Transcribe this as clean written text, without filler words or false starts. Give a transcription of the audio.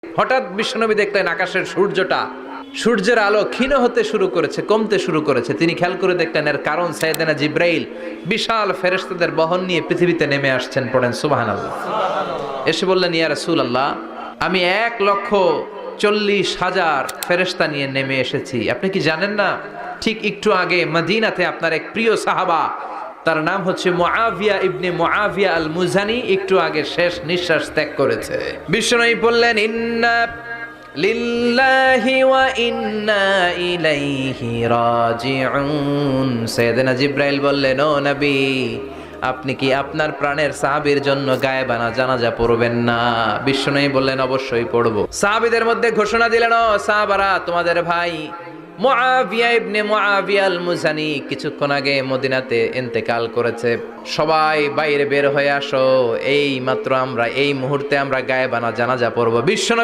হঠাৎ বিশ্বনবী দেখলেন আকাশের সূর্যের আলো ক্ষীণ হতে শুরু করেছে, কমতে শুরু করেছে। তিনি খেয়াল করে দেখলেন এর কারণ সাইয়েদনা জিব্রাইল বিশাল ফেরেশতাদের বহন নিয়ে পৃথিবীতে নেমে আসছেন। পড়েন সুবহানাল্লাহ। এসে বললেন, ইয়া রাসূলুল্লাহ, আমি 1,40,000 ফেরেশতা নিয়ে নেমে এসেছি। আপনি কি জানেন না, ঠিক একটু আগে মদিনাতে আপনার এক প্রিয় সাহাবা, তার নাম হচ্ছে মুআবিয়া ইবনে মুআবিয়া আল মুজানি, একটু আগে শেষ নিঃশ্বাস ত্যাগ করেছে। বিশ্বনবী বললেন, ইন্না লিল্লাহি ওয়া ইন্না ইলাইহি রাজিউন। সাইয়েদনা জিব্রাইল বললেন, ও নবী, আপনি কি আপনার প্রাণের সাহাবীর জন্য গায়েবানা জানাজা পড়বেন না? বিশ্বনবী বললেন, অবশ্যই পড়ব। সাহাবীদের মধ্যে ঘোষণা দিলেন, ও সাহাবারা, তোমাদের ভাই মুআবিয়া ইবনে মুআবিয়া আল মুজানি কিছুক্ষণ আগে মদিনাতে ইন্তেকাল করেছে। সবাই বাইরে বের হয়ে আসো, এই মাত্র আমরা, এই মুহূর্তে আমরা গায়েবানা জানাজা পড়ব। বিশ্বনবী